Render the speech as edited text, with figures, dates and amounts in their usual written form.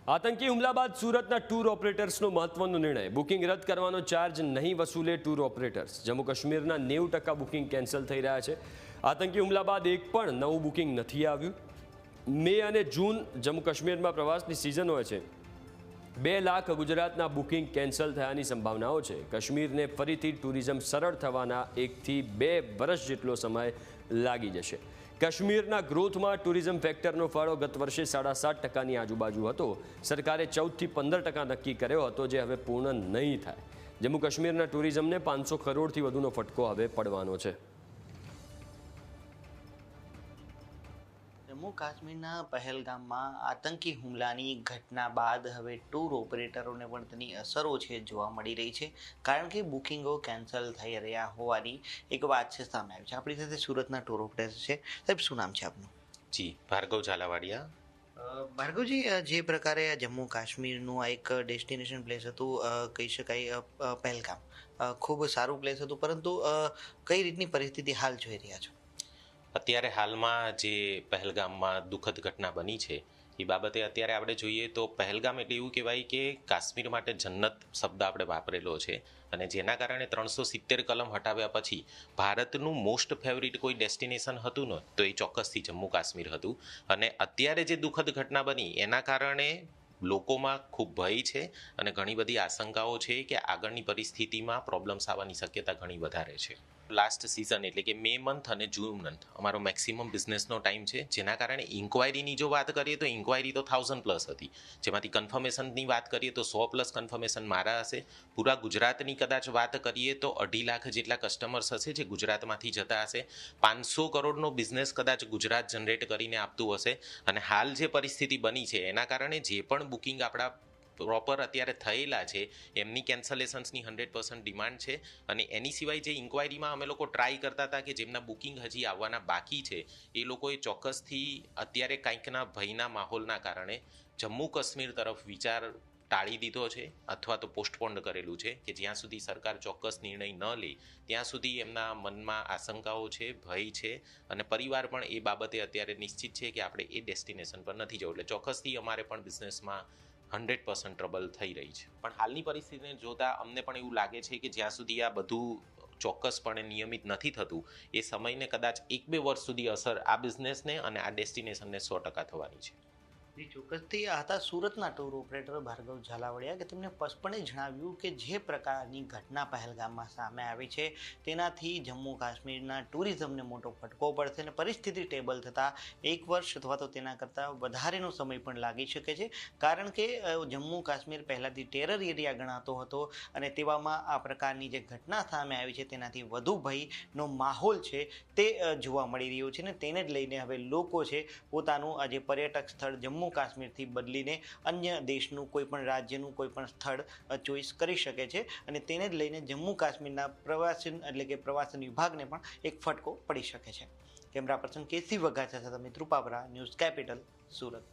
આતંકી હુમલા બાદ સુરતના ટૂર ઓપરેટર્સનો મહત્વનો નિર્ણય. બુકિંગ રદ કરવાનો ચાર્જ નહીં વસૂલે ટૂર ઓપરેટર્સ. જમ્મુ કાશ્મીરના 90% બુકિંગ કેન્સલ થઈ રહ્યા છે. આતંકી હુમલા બાદ એક પણ નવું બુકિંગ નથી આવ્યું. મે અને જૂન જમ્મુ કાશ્મીરમાં પ્રવાસની સિઝન હોય છે. 2 લાખ ગુજરાતના બુકિંગ કેન્સલ થયાની સંભાવનાઓ છે. કાશ્મીરને ફરીથી ટુરિઝમ સરળ થવાના 1 થી 2 વર્ષ જેટલો સમય લાગી જશે. કાશ્મીરના ગ્રોથમાં ટુરિઝમ ફેક્ટરનો ફાળો ગત વર્ષે 7.5%ની આજુબાજુ હતો. સરકારે 14 થી 15% નક્કી કર્યો હતો, જે હવે પૂર્ણ નહીં થાય. જમ્મુ કાશ્મીરના ટુરિઝમને 500 કરોડથી વધુનો ફટકો હવે પડવાનો છે. જમ્મુ કાશ્મીરના પહેલગામમાં આતંકી હુમલાની ઘટના બાદ હવે ટૂર ઓપરેટરોને પણ તેની અસરો છે જોવા મળી રહી છે, કારણ કે બુકિંગો કેન્સલ થઈ રહ્યા હોવાની એક વાત છે સામે આવી છે. આપણી સાથે સુરતના ટૂર ઓપરેટર છે. સાહેબ, શું નામ છે આપનું? જી, ભાર્ગવ ઝાલાવાડિયા. ભાર્ગવજી, જે પ્રકારે જમ્મુ કાશ્મીરનું આ એક ડેસ્ટિનેશન પ્લેસ હતું, કહી શકાય પહેલગામ ખૂબ સારું પ્લેસ હતું, પરંતુ કઈ રીતની પરિસ્થિતિ હાલ જોઈ રહ્યા છો? અત્યારે હાલમાં જે પહેલગામમાં દુઃખદ ઘટના બની છે એ બાબતે અત્યારે આપણે જોઈએ તો પહેલગામ એટલે એવું કહેવાય કે કાશ્મીર માટે જન્નત શબ્દ આપણે વાપરેલો છે, અને જેના કારણે 370 કલમ હટાવ્યા પછી ભારતનું મોસ્ટ ફેવરિટ કોઈ ડેસ્ટિનેશન હતું ને તો એ ચોક્કસથી જમ્મુ કાશ્મીર હતું. અને અત્યારે જે દુઃખદ ઘટના બની એના કારણે લોકોમાં ખૂબ ભય છે અને ઘણી બધી આશંકાઓ છે કે આગળની પરિસ્થિતિમાં પ્રોબ્લેમ્સ આવવાની શક્યતા ઘણી વધારે છે. લાસ્ટ સિઝન એટલે કે મે મંથ અને જૂન મંથ અમારો મેક્સિમમ બિઝનેસનો ટાઈમ છે, જેના કારણે ઇન્ક્વાયરીની જો વાત કરીએ તો ઇન્ક્વાયરી તો 1000+ હતી, જેમાંથી કન્ફર્મેશનની વાત કરીએ તો 100+ કન્ફર્મેશન મારા હશે. પૂરા ગુજરાતની કદાચ વાત કરીએ તો 2.5 લાખ જેટલા કસ્ટમર્સ હશે જે ગુજરાતમાંથી જતા હશે. 500 કરોડનો બિઝનેસ કદાચ ગુજરાત જનરેટ કરીને આપતું હશે. અને હાલ જે પરિસ્થિતિ બની છે એના કારણે જે પણ બુકિંગ આપણા પ્રોપર અત્યારે થયેલા છે એમની કેન્સલેશન્સની 100% ડિમાન્ડ છે. અને એની સિવાય જે ઇન્ક્વાયરીમાં અમે લોકો ટ્રાય કરતા હતા કે જેમના બુકિંગ હજી આવવાના બાકી છે એ લોકોએ ચોક્કસથી અત્યારે કંઈકના ભયના માહોલના કારણે જમ્મુ કાશ્મીર તરફ વિચાર ટાળી દીધો છે અથવા તો પોસ્ટપોન્ડ કરેલું છે, કે જ્યાં સુધી સરકાર ચોક્કસ નિર્ણય ન લે ત્યાં સુધી એમના મનમાં આશંકાઓ છે, ભય છે, અને પરિવાર પણ એ બાબતે અત્યારે નિશ્ચિત છે કે આપણે એ ડેસ્ટિનેશન પર નથી જવું. એટલે ચોક્કસથી અમારે પણ બિઝનેસમાં 100% ટ્રબલ થઈ રહી છે. પણ હાલની પરિસ્થિતિને જોતા અમને પણ એવું લાગે છે કે જ્યાં સુધી આ બધું ચોક્કસપણે નિયમિત નથી થતું એ સમયને કદાચ 1-2 વર્ષ સુધી અસર આ બિઝનેસને અને આ ડેસ્ટિનેશનને 100% થવાની છે. ચોક્કસથી આ હતા સુરતના ટૂર ઓપરેટર ભાર્ગવ ઝાલાવાડિયા, કે તેમણે સ્પષ્ટપણે જણાવ્યું કે જે પ્રકારની ઘટના પહેલગામમાં સામે આવી છે તેનાથી જમ્મુ કાશ્મીરના ટુરિઝમને મોટો ફટકો પડશે અને પરિસ્થિતિ ટેબલ થતાં 1 વર્ષ અથવા તો તેના કરતાં વધારેનો સમય પણ લાગી શકે છે, કારણ કે જમ્મુ કાશ્મીર પહેલાંથી ટેરર એરિયા ગણાતો હતો અને તેવામાં આ પ્રકારની જે ઘટના સામે આવી છે તેનાથી વધુ ભયનો માહોલ છે તે જોવા મળી રહ્યો છે. ને તેને જ લઈને હવે લોકો છે પોતાનું આ જે પર્યટક સ્થળ જમ્મુ કાશ્મીરથી બદલીને અન્ય દેશનું કોઈ પણ રાજ્યનું કોઈ પણ સ્થળ ચોઈસ કરી શકે છે, અને તેને જ લઈને જમ્મુ કાશ્મીરના પ્રવાસન વિભાગને પણ એક ફટકો પડી શકે છે. કેમેરા પર્સન કેસી વઘાસિયા સાથે મિત્રુ પાવરા, ન્યૂઝ કેપિટલ, સુરત.